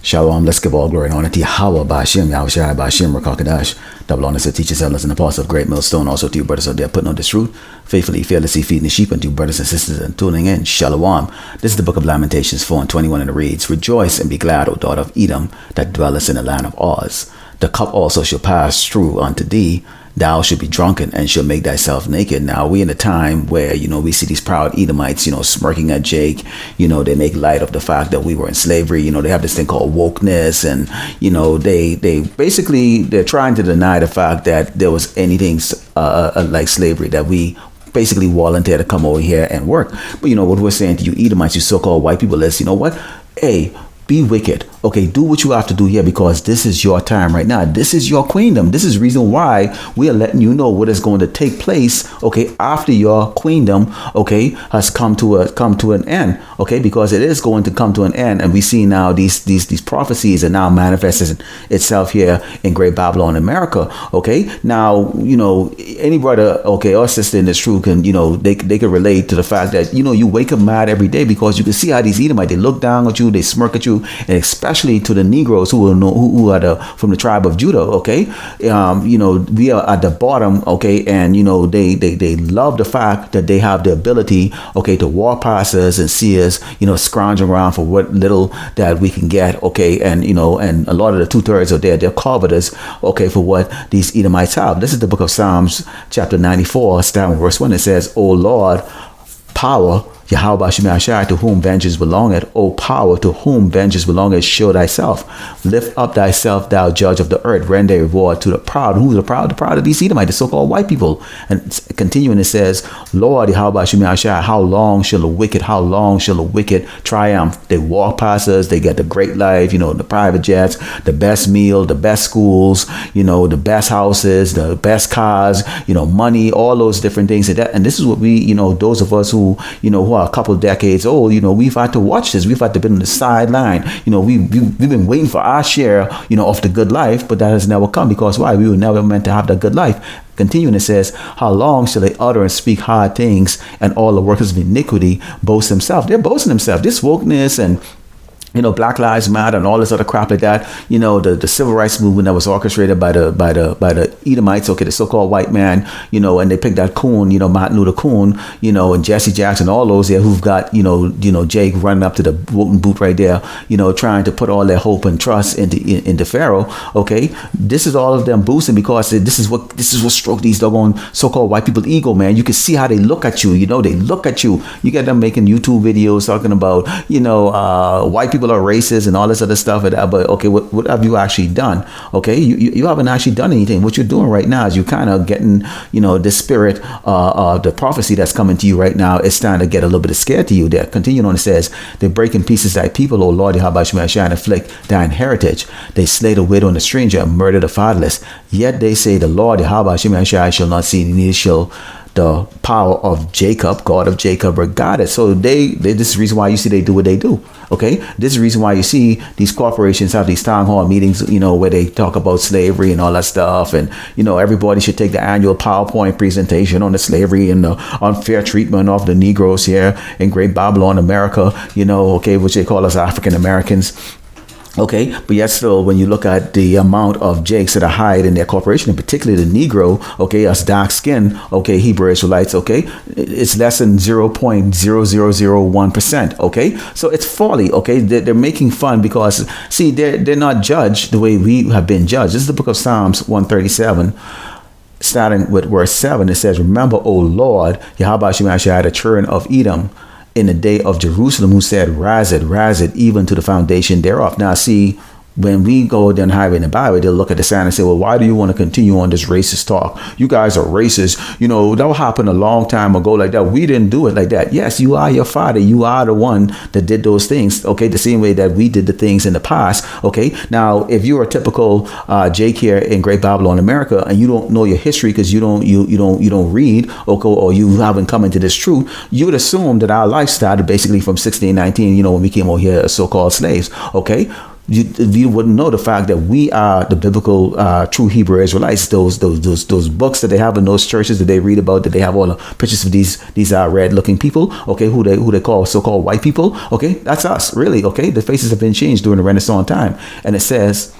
Shalom. Let's give all glory and honor to Yahweh, Ba'ashem, Yahushua, Ba'ashem, Rakakadash. Double honor to teachers, elders, and apostles of Great Millstone. Also to you brothers out there putting on this truth, faithfully, fearlessly feeding the sheep, and to you brothers and sisters and tuning in. Shalom. This is the book of Lamentations 4:21, and it reads, Rejoice and be glad, O daughter of Edom, that dwellest in the land of Oz. The cup also shall pass through unto thee. Thou shalt be drunken and shall make thyself naked. Now we in a time where, we see these proud Edomites, smirking at Jake. They make light of the fact that we were in slavery. They have this thing called wokeness, and, they basically, they're trying to deny the fact that there was anything like slavery, that we basically volunteer to come over here and work. But what we're saying to you Edomites, you so-called white people, is, hey, be wicked. Okay, do what you have to do here, because this is your time right now. This is your queendom. This is the reason why we are letting you know what is going to take place, okay, after your queendom, okay, has come to an end, okay, because it is going to come to an end. And we see now these prophecies are now manifesting itself here in Great Babylon, America, okay. Now, any brother, okay, or sister in this truth can, they can relate to the fact that, you wake up mad every day because you can see how these Edomites, they look down at you, they smirk at you, and especially to the Negroes who are from the tribe of Judah, okay. We are at the bottom, okay, and they love the fact that they have the ability, okay, to walk past us and see us, scrounging around for what little that we can get, okay, and and a lot of the 2/3 are there, they're covetous, okay, for what these Edomites have. This is the book of Psalms, chapter 94, starting with verse 1. It says, O Lord, power, Yahweh Shemashai, to whom vengeance belongeth, O power, to whom vengeance belongeth, show thyself. Lift up thyself, thou judge of the earth. Render reward to the proud. Who's the proud? The proud of these Edomites, the so-called white people. And continuing, it says, Lord, Yahweh Shemashai, how long shall the wicked triumph? They walk past us, they get the great life, the private jets, the best meal, the best schools, the best houses, the best cars, money, all those different things. And this is what we, those of us who are a couple of decades old, we've had to watch this. We've had to be on the sideline. We've been waiting for our share, of the good life, but that has never come. Because why? We were never meant to have that good life. Continuing, it says, how long shall they utter and speak hard things, and all the workers of iniquity boast themselves? They're boasting themselves. This wokeness and Black Lives Matter and all this other crap like that, the civil rights movement that was orchestrated by the Edomites, okay, the so-called white man, and they picked that coon, Martin Luther Coon, and Jesse Jackson, all those there who've got, Jake running up to the voting booth right there, trying to put all their hope and trust into Pharaoh, okay. This is all of them boosting, because this is what stroke these doggone so-called white people ego, man. You can see how they look at you, they look at you. You get them making YouTube videos talking about, white people are racist and all this other stuff, but okay, what have you actually done? Okay, you haven't actually done anything. What you're doing right now is you kind of getting, the spirit of the prophecy that's coming to you right now. It's starting to get a little bit scared to you. There, continuing on, it says, they break in pieces thy people, O Lord, Yahweh Shemashai, and afflict thine heritage. They slay the widow and the stranger and murder the fatherless. Yet they say, the Lord Yahweh Shemashai shall not see, neither shall the power of Jacob, God of Jacob, regard it. So this is the reason why you see they do what they do. Okay, this is the reason why you see these corporations have these town hall meetings, where they talk about slavery and all that stuff, and everybody should take the annual PowerPoint presentation on the slavery and the unfair treatment of the Negroes here in Great Babylon, America. Okay, which they call us African Americans. Okay, but yet still, when you look at the amount of Jakes that are hired in their corporation, and particularly the Negro, okay, us dark skin, okay, Hebrew Israelites, okay, it's less than 0.0001%, okay, so it's folly, okay, they're making fun because, see, they're not judged the way we have been judged. This is the book of Psalms 137. Starting with verse 7, it says, remember, O Lord, Yahweh Shemashai, the children of Edom, in the day of Jerusalem, who said, rise it, even to the foundation thereof. Now, see, when we go down the highway in the Bible, they'll look at the sign and say, well, why do you want to continue on this racist talk? You guys are racist. That happened a long time ago like that. We didn't do it like that. Yes, you are your father. You are the one that did those things. Okay, the same way that we did the things in the past. Okay, now, if you're a typical Jake here in Great Babylon, America, and you don't know your history because you don't read, okay, or you haven't come into this truth, you would assume that our life started basically from 1619, when we came over here as so-called slaves. Okay. you wouldn't know the fact that we are the biblical true Hebrew Israelites. Those books that they have in those churches that they read about, that they have all the pictures of these red looking people, okay, who they call so-called white people, okay, that's us, really, okay. The faces have been changed during the Renaissance time, and it says,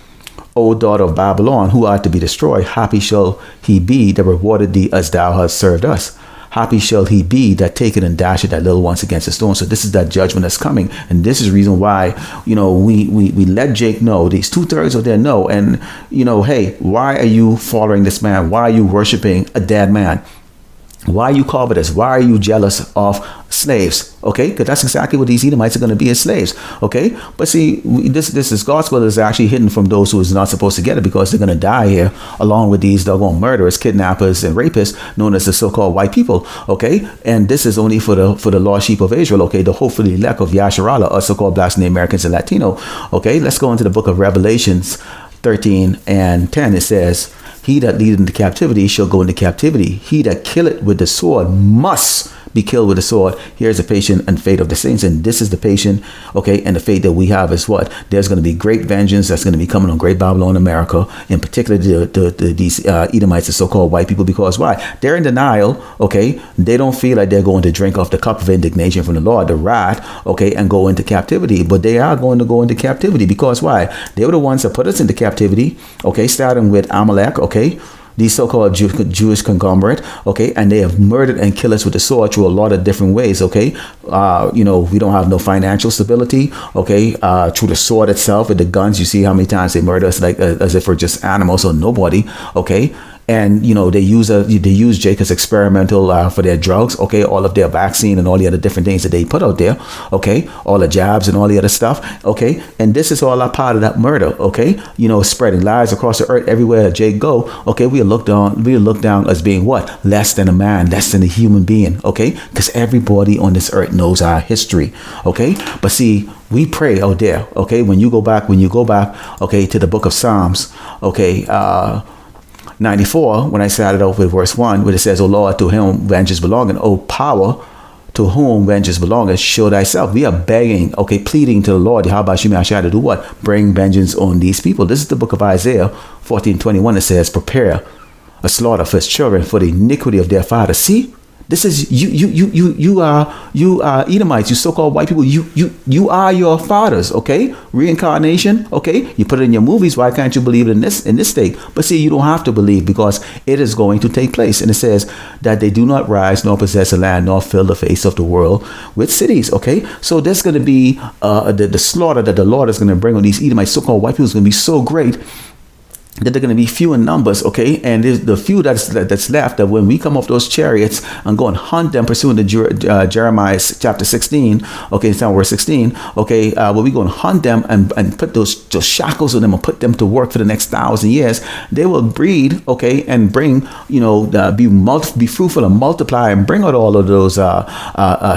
O daughter of Babylon, who art to be destroyed, happy shall he be that rewarded thee as thou hast served us. Happy shall he be that taketh and dasheth thy little ones against a stone. So this is that judgment that's coming. And this is the reason why, we let Jake know, these 2/3 of them know. And, hey, why are you following this man? Why are you worshiping a dead man? Why are you covetous? Why are you jealous of slaves? Okay, because that's exactly what these Edomites are going to be, as slaves. Okay, but see, this gospel is actually hidden from those who is not supposed to get it, because they're going to die here along with these doggone murderers, kidnappers, and rapists known as the so-called white people. Okay, and this is only for the lost sheep of Israel. Okay, the hopefully elect of Yasharallah, or so-called Blacks and Americans and Latino. Okay, let's go into the book of Revelations 13:10. It says, he that leadeth into captivity shall go into captivity. He that killeth with the sword must be killed with the sword. Here's the patience and faith of the saints. And this is the patience, okay, and the faith that we have is what? There's going to be great vengeance that's going to be coming on Great Babylon, America, in particular these Edomites, the so-called white people. Because why? They're in denial, okay? They don't feel like they're going to drink off the cup of indignation from the Lord, the wrath, okay, and go into captivity. But they are going to go into captivity, because why? They were the ones that put us into captivity, okay, starting with Amalek, okay, these so-called Jewish conglomerate, okay, and they have murdered and killed us with the sword through a lot of different ways, okay. We don't have no financial stability, okay, through the sword itself, with the guns. You see how many times they murder us, like as if we're just animals or nobody, okay. And they use Jake as experimental for their drugs, okay, all of their vaccine and all the other different things that they put out there, okay, all the jabs and all the other stuff, okay. And this is all a part of that murder, okay. Spreading lies across the earth everywhere Jake go, okay. We are looked down as being what? Less than a man, less than a human being, okay. Because everybody on this earth knows our history, okay. But see, we pray out there, okay. When you go back, okay, to the book of Psalms, okay, 94, when I started off with verse 1, where it says, O Lord, to whom vengeance belongeth, O power, to whom vengeance belongeth, show thyself. We are begging, okay, pleading to the Lord, Yahweh Shemashah, to do what? Bring vengeance on these people. This is the book of Isaiah 14:21. It says, prepare a slaughter for his children for the iniquity of their fathers. See? This is you are Edomites, you so-called white people. You are your fathers, okay? Reincarnation, okay? You put it in your movies. Why can't you believe it in this state? But see, you don't have to believe, because it is going to take place. And it says that they do not rise nor possess a land nor fill the face of the world with cities, okay? So there's going to be the slaughter that the Lord is going to bring on these Edomites, so-called white people, is going to be so great that they're going to be few in numbers, okay? And there's the few that's left, that when we come off those chariots and go and hunt them, pursuing the Jeremiah chapter 16, okay, it's now verse 16, okay, when we go and hunt them and put those shackles on them and put them to work for the next 1,000 years, they will breed, okay, and bring, be fruitful and multiply and bring out all of those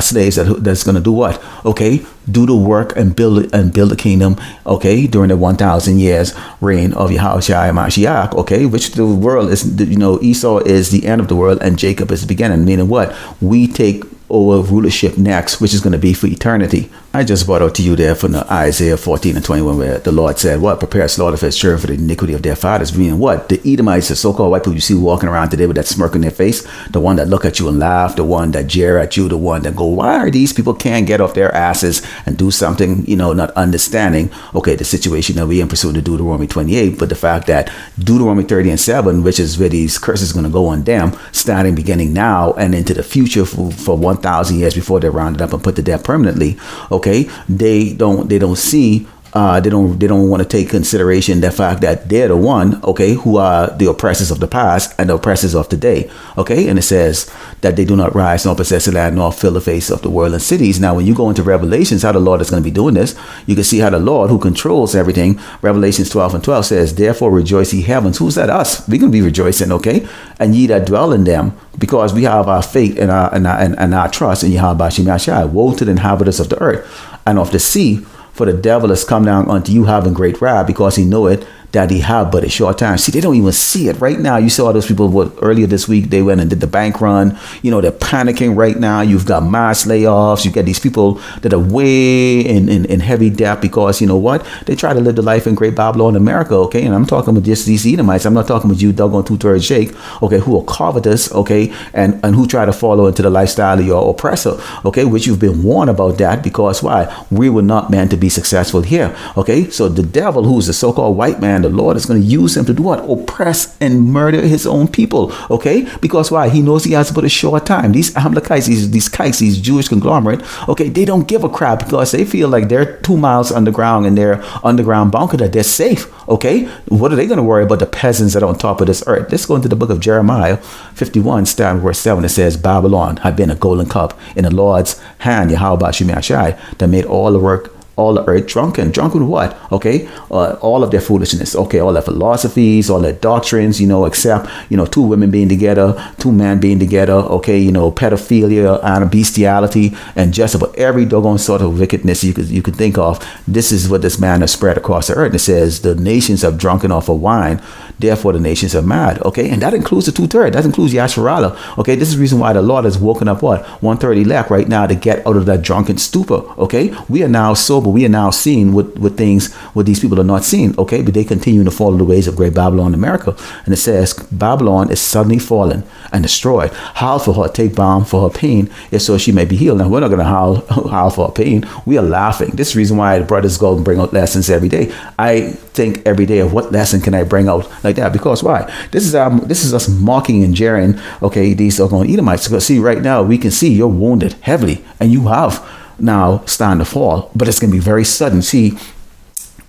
slaves that's going to do what, okay? Do the work and build the kingdom, okay, during the 1,000 years reign of Yahushua Mashiach, okay, which the world is, Esau is the end of the world and Jacob is the beginning, meaning what? We take over rulership next, which is going to be for eternity. I just brought out to you there from the Isaiah 14:21, where the Lord said, what? Prepare a slaughter for his children for the iniquity of their fathers. Meaning what? The Edomites, the so-called white people you see walking around today with that smirk on their face, the one that look at you and laugh, the one that jeer at you, the one that go, why are these people can't get off their asses and do something, not understanding, okay, the situation that we in pursuing to Deuteronomy 28, but the fact that Deuteronomy 30:7, which is where these curses are going to go on them, starting beginning now and into the future for 1,000 years before they're rounded up and put to death permanently. Okay, they don't see. They don't want to take consideration the fact that they're the one, okay, who are the oppressors of the past and the oppressors of today, okay. And it says that they do not rise nor possess the land nor fill the face of the world and cities. Now, when you go into Revelations, how the Lord is going to be doing this, you can see how the Lord, who controls everything, Revelations 12:12 says, therefore rejoice ye heavens. Who's that? Us. We're going to be rejoicing, okay, and ye that dwell in them, because we have our faith and our trust in Yahweh Shemashah. Woe to the inhabitants of the earth and of the sea, for the devil has come down unto you having great wrath, because he knoweth that he have but a short time. See, they don't even see it right now. You saw those people earlier this week, they went and did the bank run. They're panicking right now. You've got mass layoffs. You get these people that are way in heavy debt because you know what? They try to live the life in Great Babylon, America, okay? And I'm talking about just these Edomites. I'm not talking about you, doggone two-thirds shake, okay, who are covetous, okay, and who try to follow into the lifestyle of your oppressor, okay, which you've been warned about that because why? We were not meant to be successful here, okay? So the devil, who's the so-called white man, the Lord is going to use him to do what? Oppress and murder his own people, okay? Because why? He knows he has but a short time. These Amalekites, these kikes, these Jewish conglomerate, okay, they don't give a crap because they feel like they're 2 miles underground in their underground bunker that they're safe, okay? What are they going to worry about the peasants that are on top of this earth? Let's go into the book of Jeremiah 51, starting verse 7. It says, Babylon had been a golden cup in the Lord's hand, Yahweh Shemashai, that made all the earth drunken with what? Okay, all of their foolishness, okay, all their philosophies, all their doctrines, except two women being together, two men being together, okay, pedophilia and bestiality, and just about every doggone sort of wickedness you could think of. This is what this man has spread across the earth. And it says the nations have drunken off of wine, therefore the nations are mad, okay, and that includes the 2/3. That includes Yasharallah, okay. This is the reason why the Lord has woken up what 1/3 elect right now to get out of that drunken stupor, okay. We are now sober. We are now seeing what things what these people are not seeing, okay, but they continue to follow the ways of Great Babylon, America. And it says Babylon is suddenly fallen and destroyed. Howl for her, take balm for her pain, if so she may be healed. Now we're not going to howl for her pain. We are laughing. This is the reason why the brothers go and bring out lessons every day. I think every day of what lesson can I bring out like that, because why? This is us mocking and jeering, okay, these are-going Edomites. Because see, right now we can see you're wounded heavily, and you have now starting to fall, but it's going to be very sudden. See,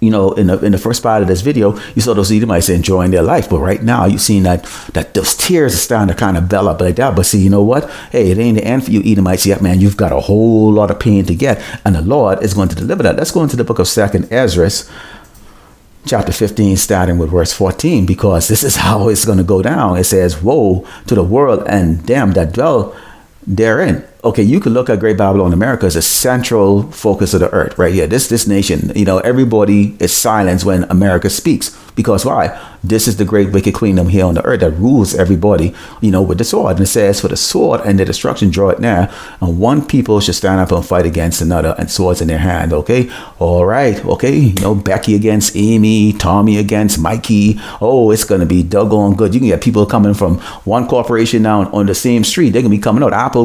in the first part of this video, you saw those Edomites enjoying their life, but right now you're seeing that those tears are starting to kind of bell up like that. But see, you know what? Hey, it ain't the end for you Edomites yet, man. You've got a whole lot of pain to get, and the Lord is going to deliver that. Let's go into the book of 2nd Ezra, chapter 15, starting with verse 14, because this is how it's going to go down. It says, woe to the world and them that dwell therein. Okay, you can look at Great Babylon, America as a central focus of the earth, right here. This nation, everybody is silenced when America speaks. Because why? This is the great wicked kingdom here on the earth that rules everybody, with the sword. And it says, for the sword and the destruction draw it near, and one people should stand up and fight against another, and swords in their hand. Okay, all right, okay, Becky against Amy, Tommy against Mikey. Oh, it's gonna be doggone good. You can get people coming from one corporation now on the same street. They're gonna be coming out. Apple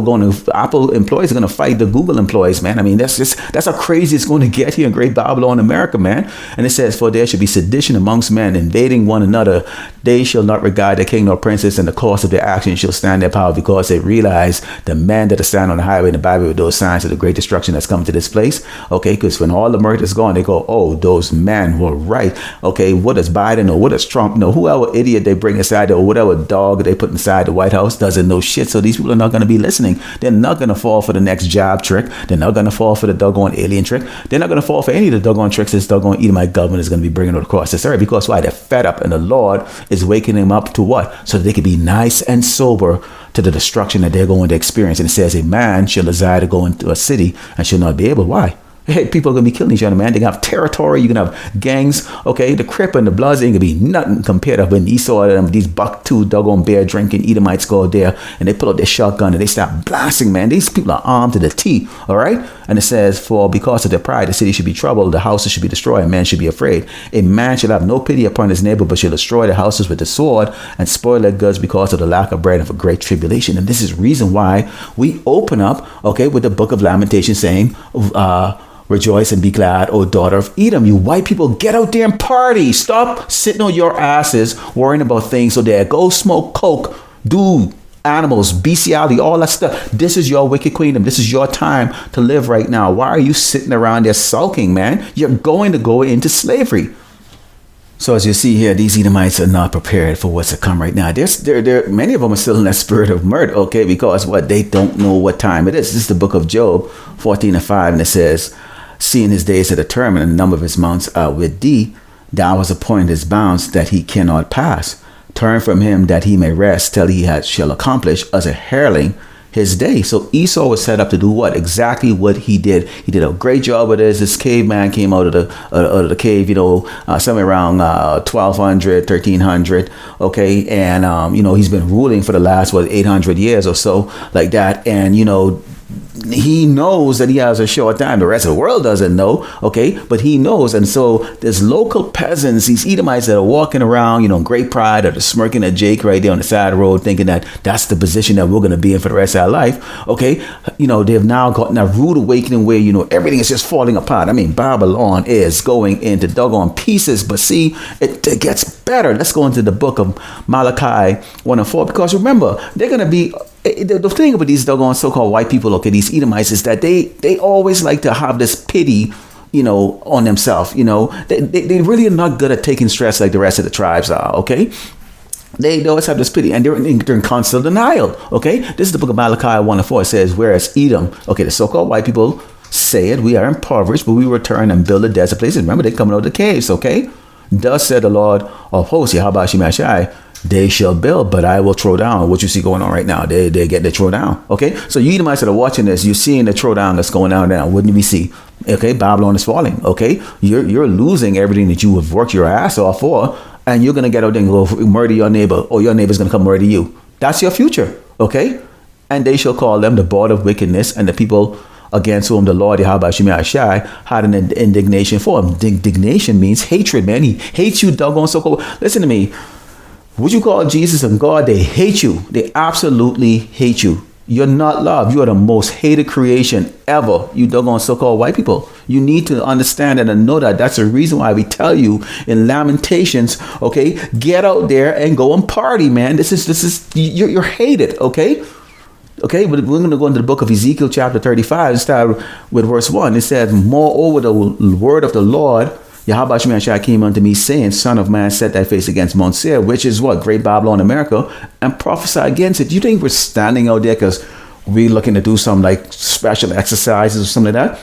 employees are gonna fight the Google employees, man. I mean, that's how crazy it's going to get here in Great Babylon, America, man. And it says, for there should be sedition amongst men, invading one another. They shall not regard the king nor princess, and the course of their actions shall stand their power, because they realize the men that are standing on the highway in the Bible with those signs of the great destruction that's come to this place. Okay, because when all the murder is gone, they go, oh, those men were right. Okay, what does Biden or what does Trump know? Whoever idiot they bring inside, or whatever dog they put inside the White House doesn't know shit. So these people are not going to be listening. They're not going to fall for the next job trick. They're not going to fall for the doggone alien trick. They're not going to fall for any of the doggone tricks this doggone Edomite government is going to be bringing across this earth. Because why? They're fed up, and the Lord is waking them up to what? So that they can be nice and sober to the destruction that they're going to experience. And it says, a man shall desire to go into a city and shall not be able. Why? Hey, people are going to be killing each other, man. They can have territory. You can have gangs. Okay, the Crip and the Bloods ain't going to be nothing compared to when you saw them, these buck-tooth doggone beer drinking Edomites go out there, and they pull out their shotgun and they start blasting, man. These people are armed to the teeth, all right? And it says, for because of their pride, the city should be troubled, the houses should be destroyed, and man should be afraid. A man shall have no pity upon his neighbor, but shall destroy the houses with the sword and spoil their goods because of the lack of bread and for great tribulation. And this is the reason why we open up, okay, with the book of Lamentations saying, rejoice and be glad, O daughter of Edom. You white people, get out there and party. Stop sitting on your asses worrying about things. So there, go smoke coke, do animals, bestiality, all that stuff. This is your wicked kingdom. This is your time to live right now. Why are you sitting around there sulking, man? You're going to go into slavery. So as you see here, these Edomites are not prepared for what's to come right now. Many of them are still in that spirit of murder, okay, because what? They don't know what time it is. This is the book of Job 14:5, and it says, seeing his days are determined, and the number of his months are with thee, thou hast appointed his bounds that he cannot pass. Turn from him that he may rest till he shall accomplish. As a hireling his day. So Esau was set up to do what? Exactly what he did. He did a great job with this. This caveman came out of the cave, somewhere around 1200, 1300. Okay. And, he's been ruling for the last, 800 years or so like that. And, he knows that he has a short time. The rest of the world doesn't know, okay? But he knows. And so there's local peasants, these Edomites that are walking around, in great pride, or smirking at Jake right there on the side of the road, thinking that that's the position that we're going to be in for the rest of our life, okay? They've now gotten a rude awakening where, everything is just falling apart. I mean, Babylon is going into doggone pieces. But see, it gets better. Let's go into the book of Malachi 1 and 4, because remember, they're going to be... The thing about these doggone so-called white people, okay, these Edomites, is that they always like to have this pity, on themselves. They really are not good at taking stress like the rest of the tribes are, okay? They always have this pity, and they're in constant denial, okay? This is the book of Malachi 1 and 4. It says, whereas Edom, okay, the so-called white people say it, we are impoverished, but we return and build a desert places. Remember, they're coming out of the caves, okay? Thus said the Lord of hosts, Yahweh Shemashai, they shall build, but I will throw down. What you see going on right now, they get the throw down. Okay, so you Edomites that are watching this, you're seeing the throw down that's going on now. Wouldn't we see? Okay, Babylon is falling. Okay, you're losing everything that you have worked your ass off for, and you're gonna get out there and go murder your neighbor, or your neighbor's gonna come murder you. That's your future. Okay, and they shall call them the board of wickedness, and the people against whom the Lord Yahweh Shemashai had an indignation for him. Indignation means hatred, man. He hates you, doggone so-called. Listen to me. Would you call Jesus and God? They hate you. They absolutely hate you. You're not loved. You are the most hated creation ever. You doggone so-called white people. You need to understand and know that. That's the reason why we tell you in Lamentations, okay, get out there and go and party, man. This is you're hated, okay? Okay, but we're going to go into the book of Ezekiel chapter 35 and start with verse 1. It says, moreover, the word of the Lord Yahweh Shemashai came unto me, saying, Son of man, set thy face against Mount Seir, which is what? Great Babylon, America, and prophesy against it. You think we're standing out there because we're looking to do some like special exercises or something like that?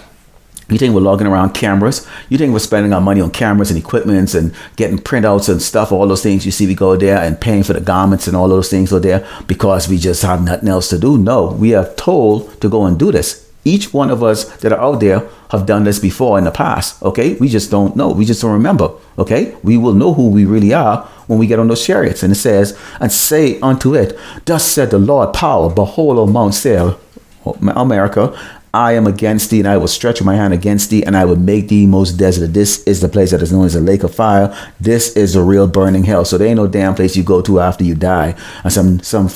You think we're logging around cameras? You think we're spending our money on cameras and equipments and getting printouts and stuff, all those things you see we go there and paying for the garments and all those things go there because we just have nothing else to do? No, we are told to go and do this. Each one of us that are out there have done this before in the past, okay? We just don't know. We just don't remember, okay? We will know who we really are when we get on those chariots. And it says, and say unto it, thus said the Lord power, behold, O Mount Seir, America, I am against thee, and I will stretch my hand against thee, and I will make thee most desolate. This is the place that is known as a lake of fire. This is a real burning hell. So there ain't no damn place you go to after you die. And some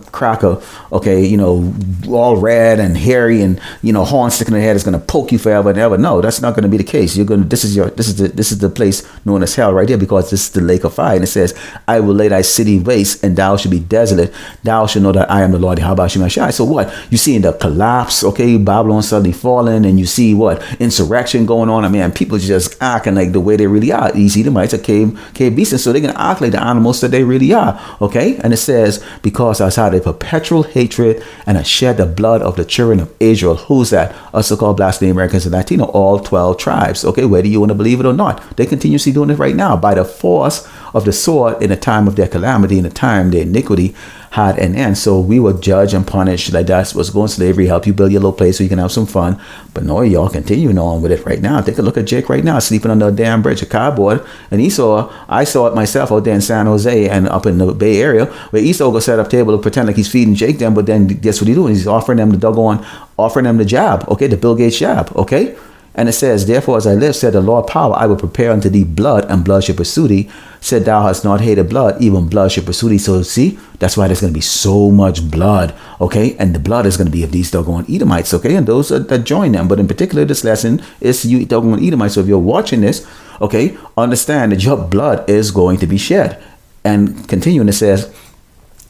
cracker, okay, all red and hairy and horn sticking in the head is gonna poke you forever and ever. No, that's not gonna be the case. This is the place known as hell right here, because this is the lake of fire. And it says, I will lay thy city waste, and thou shalt be desolate. Thou shalt know that I am the Lord Yahweh Shemashai. So what? You see in the collapse, okay, Babylon suddenly falling, and you see what? Insurrection going on. I mean, people just acting like the way they really are. These Edomites are cave beasts, so they're going to act like the animals that they really are. Okay? And it says, because I had a perpetual hatred and I shed the blood of the children of Israel. Who's that? Us so-called blasphemy Americans and Latino, all 12 tribes. Okay? Whether you want to believe it or not, they continuously doing it right now by the force of the sword in the time of their calamity, in the time their iniquity had an end. So we will judge and punish. Like that's what's going slavery, help you build your little place so you can have some fun. But no, y'all continuing on with it right now. Take a look at Jake right now, sleeping under a damn bridge, a cardboard. And Esau, I saw it myself out there in San Jose and up in the Bay Area, where Esau go set up table to pretend like he's feeding Jake them, but then guess what he's doing? He's offering them the job, okay, the Bill Gates job, okay? And it says, therefore, as I live, said the Lord power, I will prepare unto thee blood, and blood shall pursue thee. Said thou hast not hated blood, even blood shall pursue thee. So see, that's why there's going to be so much blood, okay? And the blood is going to be of these doggone Edomites, okay? And those that join them. But in particular, this lesson is you doggone Edomites. So if you're watching this, okay, understand that your blood is going to be shed. And continuing, it says,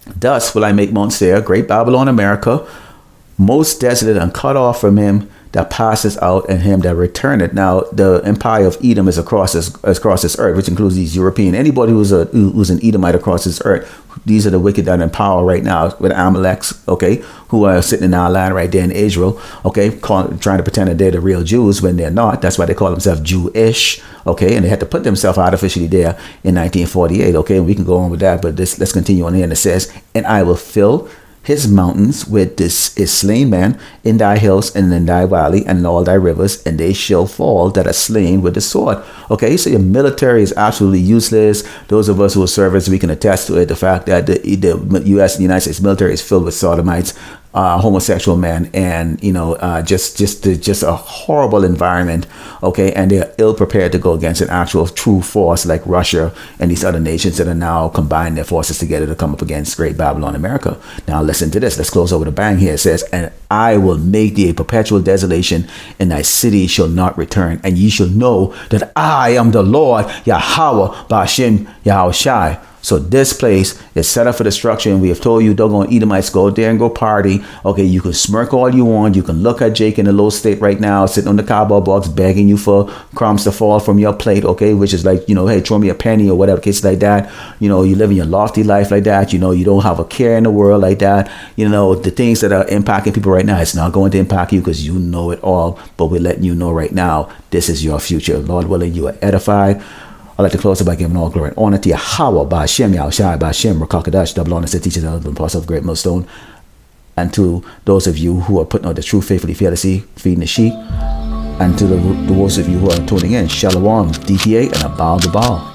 thus will I make Mount Seir, great Babylon, America, most desolate and cut off from him that passes out, and him that returneth. Now, the empire of Edom is across this earth, which includes these European. Anybody who's an Edomite across this earth, these are the wicked that are in power right now with Amaleks, okay, who are sitting in our land right there in Israel, okay, trying to pretend that they're the real Jews when they're not. That's why they call themselves Jewish, okay, and they had to put themselves artificially there in 1948, okay, and we can go on with that, but let's continue on here. And it says, and I will fill his mountains with this is slain men in thy hills and in thy valley and in all thy rivers, and they shall fall that are slain with the sword. Okay, so your military is absolutely useless. Those of us who are servants, we can attest to it. The fact that the U.S. and the United States military is filled with sodomites, homosexual men, and just a horrible environment. Okay, and they're ill prepared to go against an actual true force like Russia and these other nations that are now combining their forces together to come up against Great Babylon America. Now listen to this. Let's close over the bang here. It says, and I will make thee a perpetual desolation, and thy city shall not return, and ye shall know that I am the Lord Yahweh Ba'ashem Yahushai. So this place is set up for destruction. We have told you, doggone Edomites, go there and go party. Okay, you can smirk all you want. You can look at Jake in a low state right now, sitting on the cardboard box, begging you for crumbs to fall from your plate. Okay, which is like, hey, throw me a penny or whatever case like that. You living your lofty life like that. You don't have a care in the world like that. The things that are impacting people right now, it's not going to impact you because you know it all. But we're letting you know right now, this is your future. Lord willing, you are edified. I'd like to close it by giving all glory and honor to Yahweh, Ba'ashem Yahushai, Ba'ashem Rakakadash, double honor to teachers and the apostles of Great Millstone, and to those of you who are putting out the truth faithfully, fearlessly, feeding the sheep, and to those of you who are tuning in, Shalom, DTA, and Abal the Baal.